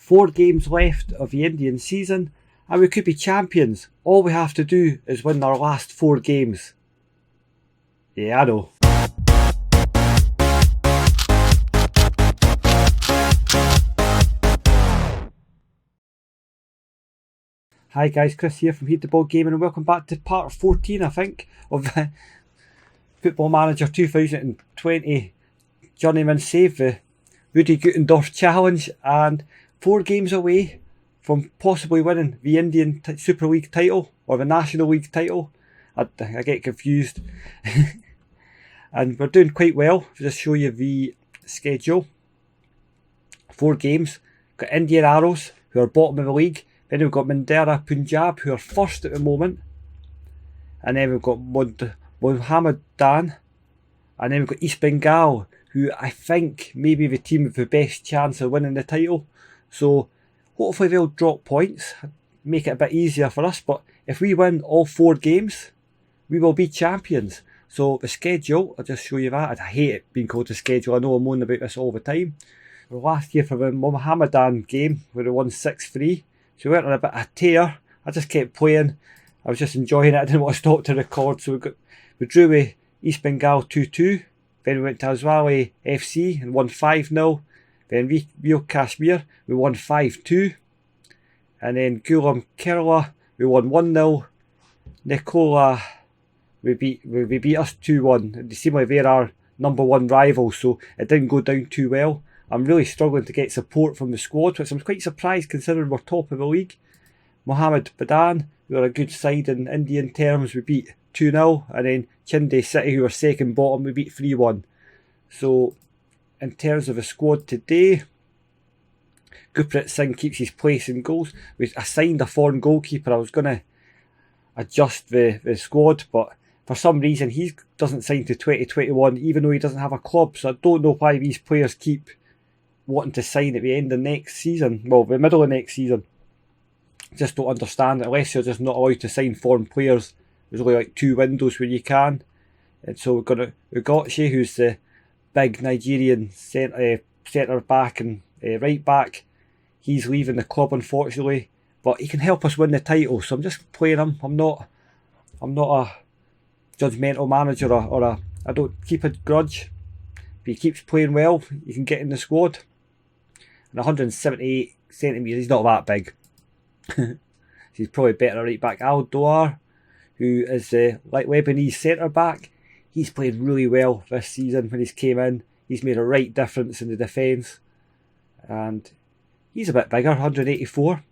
4 games left of the Indian season, and we could be champions. All we have to do is win our last 4 games. Yeah, I know. Hi guys, Chris here from Tiddim Gaming, and welcome back to part 14, I think, of Football Manager 2020 Journeyman Save, the Rudi Gutendorf challenge, and 4 games away from possibly winning the Indian Super League title, or the National League title. I get confused. And we're doing quite well. I'll just show you the schedule. 4 games. We've got Indian Arrows, who are bottom of the league. Then we've got Mandera Punjab, who are first at the moment. And then we've got Mohammedan. And then we've got East Bengal, who I think may be the team with the best chance of winning the title. So hopefully they'll drop points, make it a bit easier for us. But if we win all 4 games, we will be champions. So the schedule, I'll just show you that. I hate it being called the schedule. I know I'm moaning about this all the time. Well, last year for the Mohammedan game, where we won 6-3. So we went on a bit of a tear. I just kept playing. I was just enjoying it. I didn't want to stop to record. So we drew with East Bengal 2-2. Then we went to Azwali FC and won 5-0. Then Rio Kashmir, we won 5-2. And then Gulam Kerala, we won 1-0. Nicola, we beat us 2-1. They seem like they're our number 1 rivals, so it didn't go down too well. I'm really struggling to get support from the squad, which I'm quite surprised considering we're top of the league. Mohammed Badan, who are a good side in Indian terms, we beat 2-0. And then Chinde City, who are second bottom, we beat 3-1. So in terms of the squad today, Gurpreet Singh keeps his place in goals. I signed a foreign goalkeeper. I was going to adjust the squad, but for some reason he doesn't sign to 2021, even though he doesn't have a club. So I don't know why these players keep wanting to sign at the end of next season. Well, the middle of next season. Just don't understand it, unless you're just not allowed to sign foreign players. There's only like 2 windows where you can. And so we've got Ugochi, who's the big Nigerian centre back and right back. He's leaving the club, unfortunately, but he can help us win the title. So I'm just playing him. I'm not a judgmental manager, I don't keep a grudge. If he keeps playing well, you can get in the squad. And 178 centimetres, he's not that big. He's probably better right back. Al Doar, who is the Lebanese centre back. He's played really well this season when he's came in. He's made a right difference in the defence. And he's a bit bigger, 184.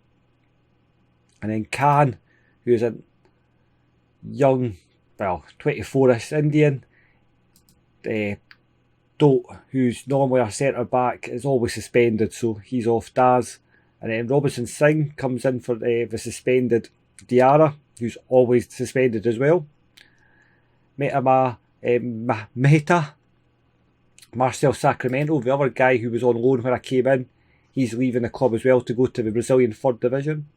And then Khan, who's a young, 24ish Indian. Dote, who's normally a centre back, is always suspended, so he's off Daz. And then Robinson Singh comes in for the suspended Diarra, who's always suspended as well. Mehta, Marcel Sacramento, the other guy who was on loan when I came in, he's leaving the club as well to go to the Brazilian 3rd Division.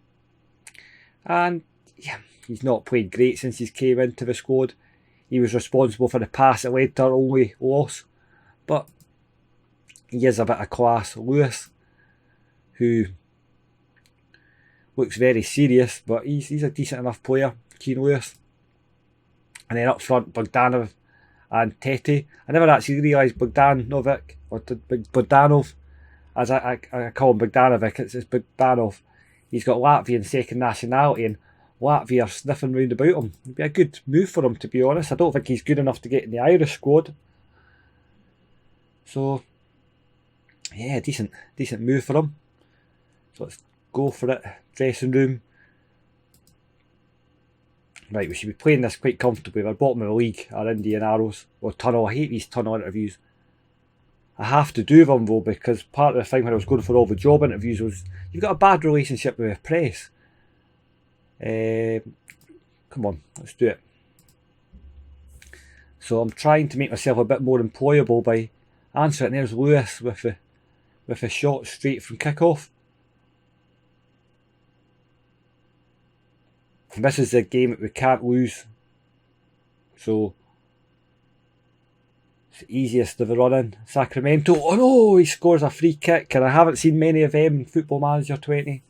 And yeah, he's not played great since he's came into the squad. He was responsible for the pass that led to our only loss. But he is a bit of class. Lewis, who looks very serious, but he's a decent enough player, Keen Lewis. And then up front, Bogdanov and Tete. I never actually realised Bogdanov, as I call him Bogdanovic, it's Bogdanov. He's got Latvian second nationality, and Latvia are sniffing round about him. It'd be a good move for him, to be honest. I don't think he's good enough to get in the Irish squad. So, yeah, decent move for him. So let's go for it. Dressing room. Right, we should be playing this quite comfortably. We're bottom of the league, our Indian Arrows. Or Tunnel. I hate these tunnel interviews. I have to do them though, because part of the thing when I was going for all the job interviews was, you've got a bad relationship with the press. Come on, let's do it. So I'm trying to make myself a bit more employable by answering. There's Lewis with a shot straight from kick-off. This is a game that we can't lose. So It's the easiest of the run-in. Sacramento. Oh no, he scores a free kick, and I haven't seen many of them in Football Manager 20.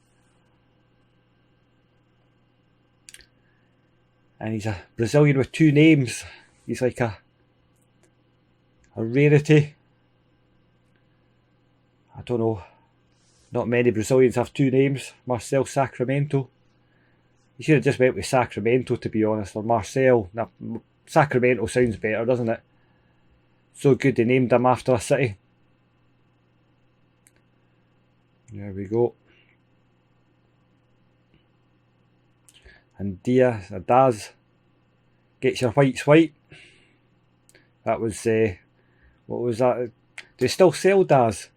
And he's a Brazilian with 2 names. He's like a rarity. I don't know. Not many Brazilians have 2 names. Marcel Sacramento. You should have just went with Sacramento, to be honest, or Marcel. Nah, Sacramento sounds better, doesn't it? So good they named him after a city. There we go. And Daz gets your whites white. That was what was that? Do they still sell Daz?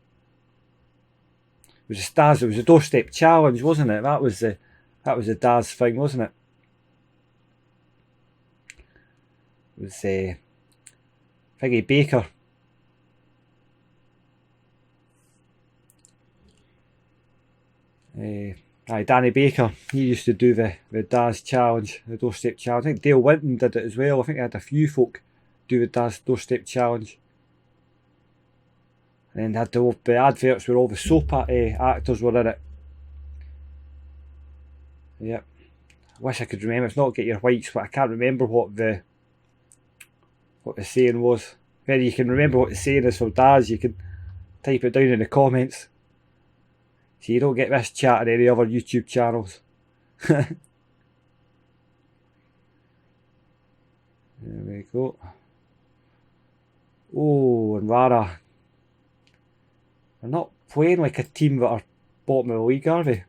It was a Daz. It was a doorstep challenge, wasn't it? That was the Daz thing, wasn't it? It was Figgy Baker. Danny Baker, he used to do the Daz challenge, the doorstep challenge. I think Dale Winton did it as well. I think I had a few folk do the Daz doorstep challenge. And then they had the adverts where all the soap actors were in it. Yep. I wish I could remember. It's not get your whites, but I can't remember what the saying was. If you can remember what the saying is for Daz, you can type it down in the comments. So you don't get this chat on any other YouTube channels. There we go. Oh, and Rara. They're not playing like a team that are bottom of the league, are they?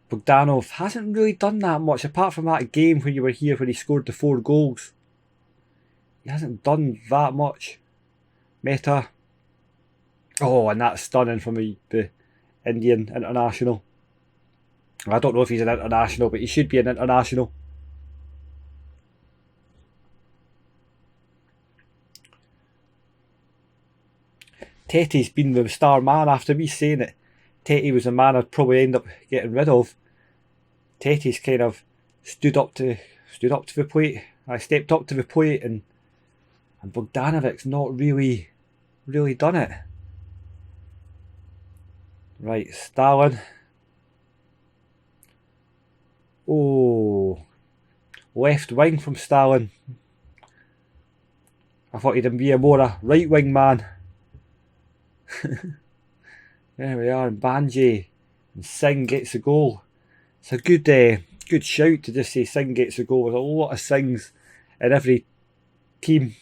Bogdanov hasn't really done that much, apart from that game when you were here when he scored the 4 goals. He hasn't done that much. Meta. Oh, and that's stunning from the Indian international. I don't know if he's an international, but he should be an international. Tetty's been the star man after me saying it. Tetty was a man I'd probably end up getting rid of. Tetty's kind of stood up to the plate. I stepped up to the plate, and Bogdanovic's not really done it. Right, Stalin. Oh, left wing from Stalin. I thought he'd be a more right wing man. There we are, and Banji and Singh gets the goal. It's a good shout to just say Singh gets the goal. There's a lot of Singhs in every team.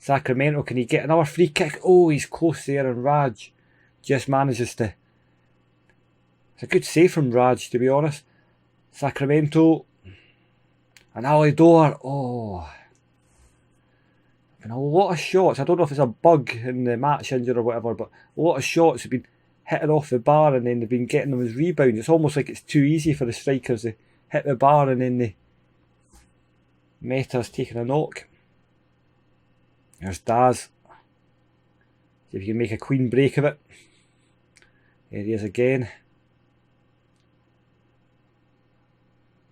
Sacramento, can he get another free kick? Oh, he's close there, and Raj just manages to. It's a good save from Raj, to be honest. Sacramento and Alidor. Oh, and a lot of shots. I don't know if it's a bug in the match injury or whatever, but a lot of shots have been hitting off the bar and then they've been getting them as rebounds. It's almost like it's too easy for the strikers to hit the bar and then the Meta's taking a knock. There's Daz. See if you can make a clean break of it. There he is again.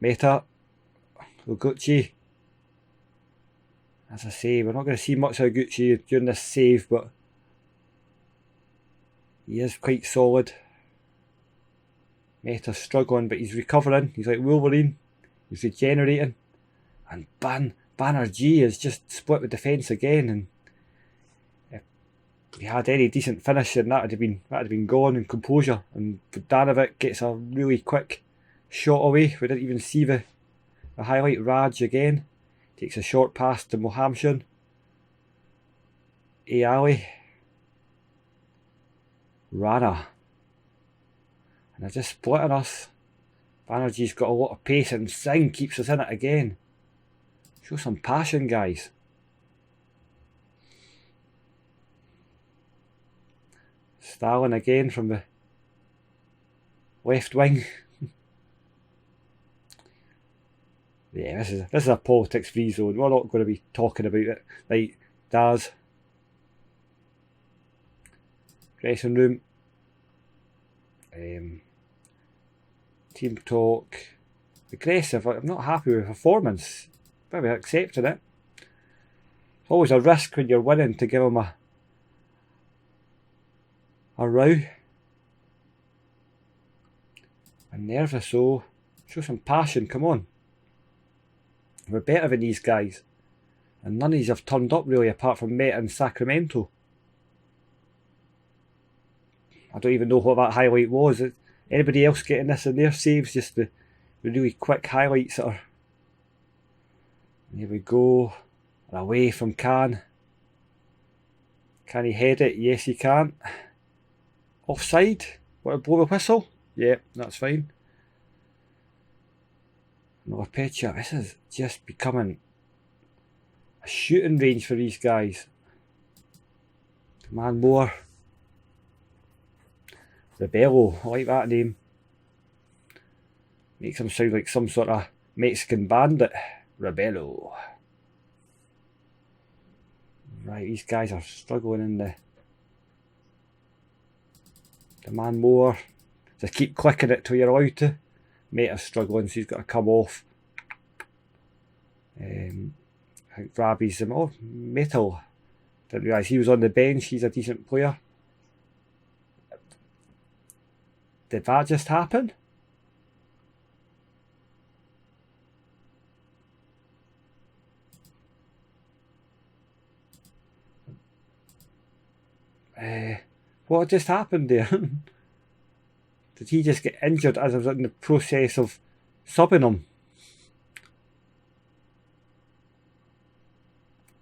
Meta. Oguchi. As I say, we're not going to see much of Oguchi during this save, but he is quite solid. Meta's struggling, but he's recovering. He's like Wolverine. He's regenerating. And Banerjee has just split the defence again, and if he had any decent finish, then that would have been gone in composure. And Bogdanovic gets a really quick shot away. We didn't even see the highlight. Raj again takes a short pass to Mohamshan. Ali. Rana. And they're just splitting us. Banerjee's got a lot of pace, and Singh keeps us in it again. Show some passion, guys. Stalin again from the left wing. Yeah, this is a politics free zone. We're not going to be talking about it. Right, Daz. Dressing room. Team talk. Aggressive. I'm not happy with performance. maybe accepting it. It's always a risk when you're winning to give him a row. I'm nervous, so show some passion, come on. We're better than these guys. And none of these have turned up really, apart from Meta and Sacramento. I don't even know what that highlight was. Anybody else getting this in their saves? Just the really quick highlights that are... Here we go. And away from Can. Can he head it? Yes, he can. Offside? Want to blow the whistle? Yeah, that's fine. Another picture. This is just becoming a shooting range for these guys. Come on, more. Rebello, I like that name. Makes him sound like some sort of Mexican bandit. Rebello. Right, these guys are struggling in the man more. Just keep clicking it till you're allowed to. Meta's struggling, so he's got to come off. I think Rabi's him. Oh, Metal. Didn't realise he was on the bench. He's a decent player. Did that just happen? What just happened there? Did he just get injured as I was in the process of subbing him?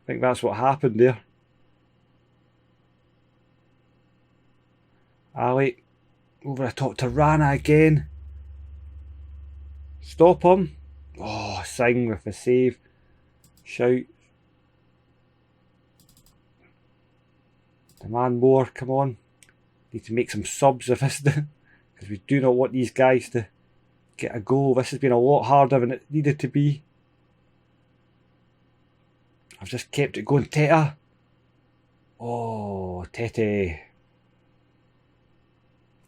I think that's what happened there. Ali over the top to Rana again. Stop him. Oh, Singh with a save. Shout. The man more, come on. Need to make some subs of this, because we do not want these guys to get a goal. This has been a lot harder than it needed to be. I've just kept it going. Teta. Oh, Tete.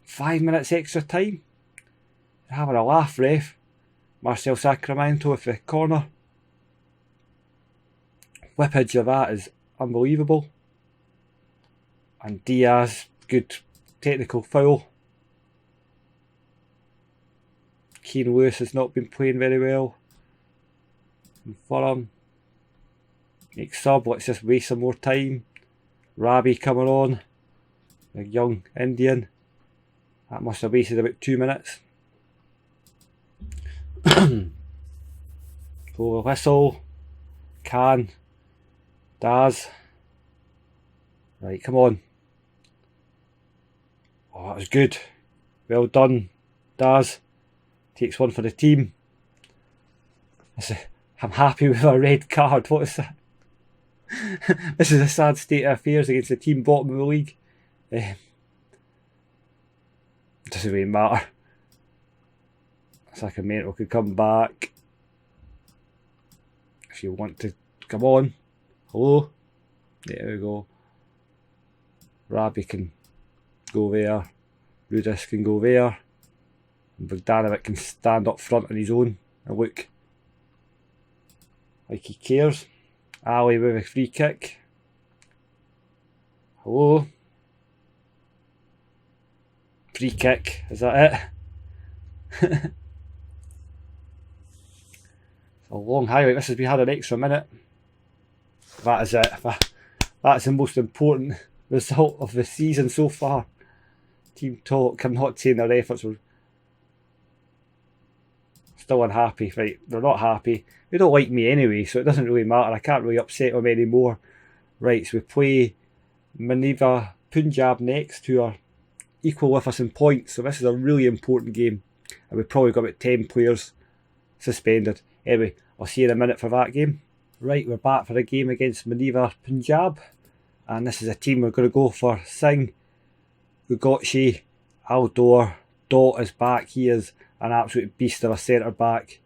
5 minutes extra time. You're having a laugh, ref. Marcel Sacramento with the corner. Whippage of that is unbelievable. And Diaz, good technical foul. Keane Lewis has not been playing very well. And Fulham. Next sub, let's just waste some more time. Rabi coming on. The young Indian. That must have wasted about 2 minutes. Blow the whistle. Can. Daz. Right, come on. Oh, that was good. Well done, Daz. Takes one for the team. I'm happy with a red card. What is that? This is a sad state of affairs against the team bottom of the league. Doesn't really matter. Sacramento could come back. If you want to come on. Hello. There we go. Rabi can go there. Rudis can go there. And Bogdanovic can stand up front on his own and look like he cares. Ali with a free kick. Hello. Free kick, is that it? It's a long highlight. This has been had an extra minute. That is it. That's the most important result of the season so far. Team talk. I'm not saying their efforts were still unhappy. Right, they're not happy. They don't like me anyway, so it doesn't really matter. I can't really upset them anymore. Right, so we play Maniva Punjab next, who are equal with us in points. So this is a really important game. And we've probably got about 10 players suspended. Anyway, I'll see you in a minute for that game. Right, we're back for a game against Maniva Punjab. And this is a team we're going to go for. Singh, Gugotchi, Aldor, Dot is back. He is an absolute beast of a centre back.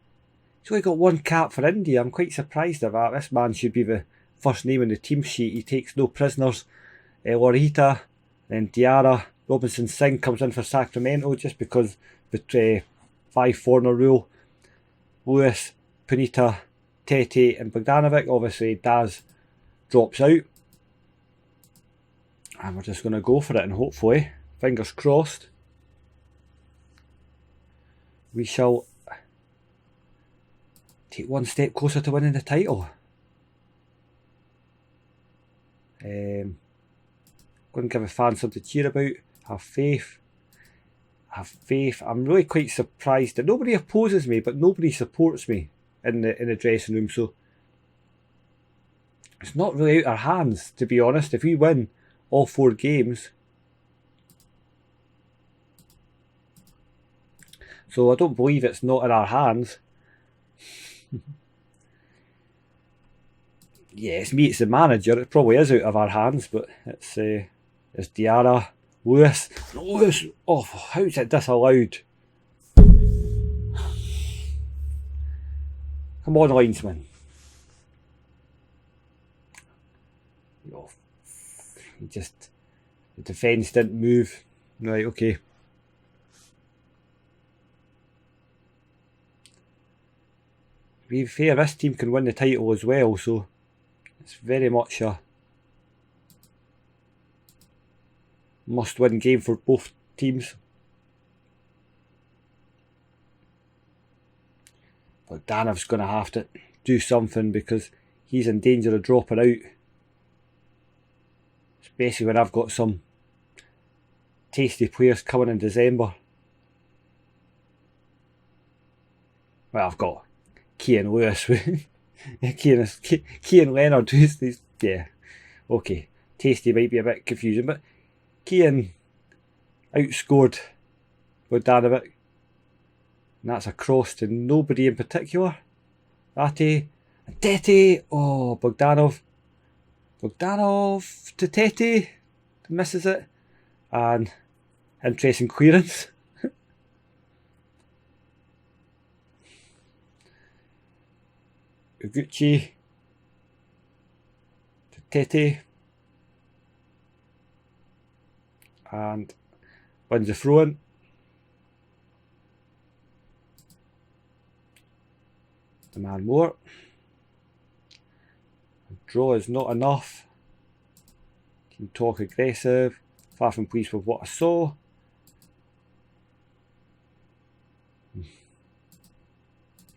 He's only got one cap for India. I'm quite surprised at that. This man should be the first name in the team sheet. He takes no prisoners. Lorita, then Diarra. Robinson Singh comes in for Sacramento just because the 5 foreigner rule. Lewis, Punita, Tete and Bogdanovic. Obviously Daz drops out. And we're just going to go for it, and hopefully, fingers crossed, we shall take one step closer to winning the title. Go and give a fan something to cheer about. Have faith. Have faith. I'm really quite surprised that nobody opposes me, but nobody supports me in the dressing room. So it's not really out our hands, to be honest. If we win all 4 games, so I don't believe it's not in our hands. Yeah, it's me, it's the manager. It probably is out of our hands, but it's Diarra, Lewis. Oh, how is it disallowed? Come on, linesman. Oh, the defence didn't move. Right, okay. To be fair, this team can win the title as well, so it's very much a must-win game for both teams. But Danov's going to have to do something because he's in danger of dropping out. Especially when I've got some tasty players coming in December. Well, I've got Keane Lewis. Keane Leonard. Yeah, okay. Tasty might be a bit confusing, but Keane outscored Bogdanovic. And that's a cross to nobody in particular. Tete. Oh, Bogdanov to Tete. Misses it. And interesting clearance. Uguchi to Tete. And wins the throw-in. The man more. Draw is not enough. Team talk aggressive. Far from pleased with what I saw.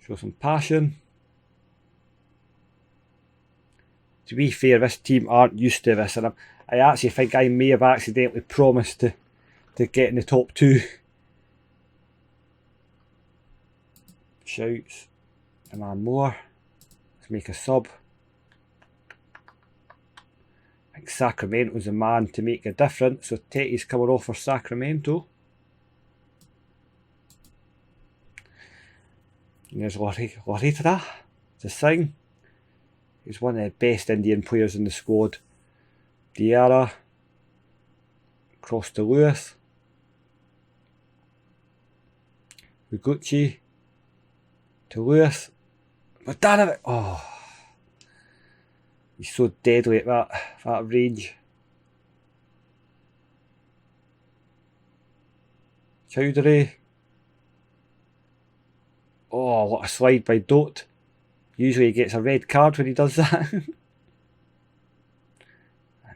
Show some passion. To be fair, this team aren't used to this, and I actually think I may have accidentally promised to get in the top 2. Shouts. A man more. Let's make a sub. I think Sacramento's the man to make a difference, so Tete's coming off for Sacramento. And there's Laritra to sing. He's one of the best Indian players in the squad. Diarra. Cross to Lewis. Uguchi to Lewis. Bogdanovic. Oh, he's so deadly at that range. Chowdhury. Oh, what a slide by Dote. Usually he gets a red card when he does that. And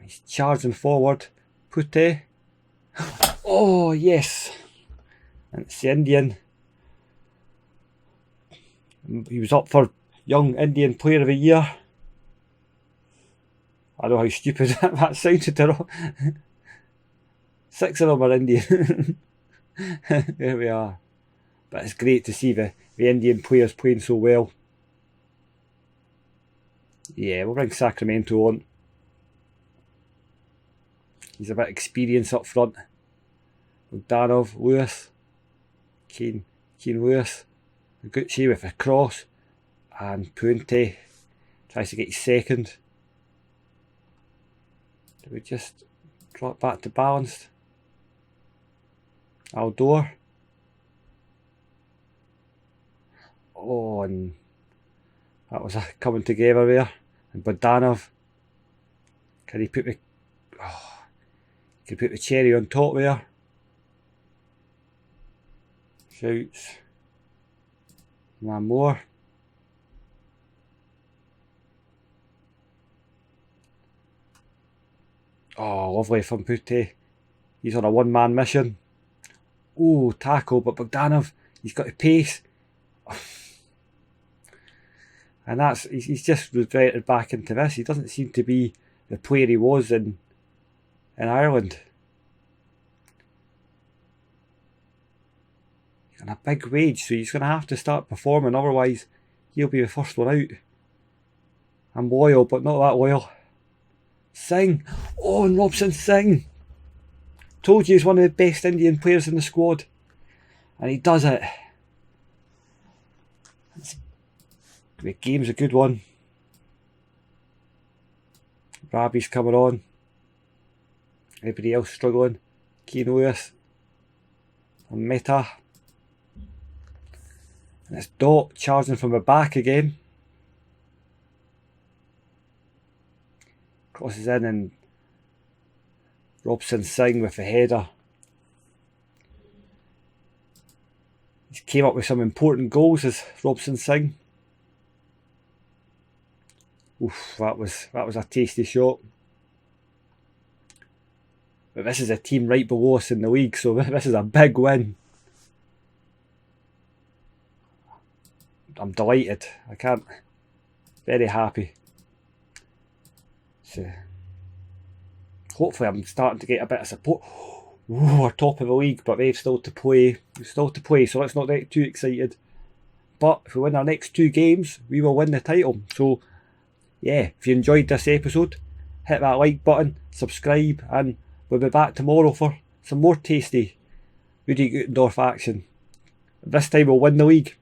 he's charging forward. Pute. Oh, yes. And it's the Indian. He was up for Young Indian Player of the Year. I don't know how stupid that sounded to all. 6 of them are Indian. There we are. But it's great to see the Indian players playing so well. Yeah, we'll bring Sacramento on. He's a bit experienced up front. Bogdanov, Lewis, Keane Lewis, Gucci with a cross, and Puente tries to get his second. Do we just drop back to balanced? Aldor. Oh, and that was a coming together there. And Bogdanov. Can he put the cherry on top there? Shouts. One more. Oh, lovely from Pute. He's on a one-man mission. Oh, tackle, but Bogdanov, he's got the pace. And he's just reverted back into this. He doesn't seem to be the player he was in Ireland. He's on a big wage, so he's going to have to start performing, otherwise he'll be the first one out. I'm loyal, but not that loyal. Singh. Oh, and Robson Singh. Told you he's one of the best Indian players in the squad. And he does it. The game's a good one. Rabi's coming on. Everybody else struggling. Keane Lewis. And Mehta. And it's Dot charging from the back again. Crosses in and Robson Singh with the header. He's came up with some important goals as Robson Singh. Oof, that was a tasty shot. But this is a team right below us in the league, so this is a big win. I'm delighted. I can't. Very happy. So, hopefully I'm starting to get a bit of support. Ooh, we're top of the league, but they've still to play. So let's not get too excited. But if we win our next 2 games, we will win the title. So yeah, if you enjoyed this episode, hit that like button, subscribe, and we'll be back tomorrow for some more tasty Rudi Gutendorf action. This time we'll win the league.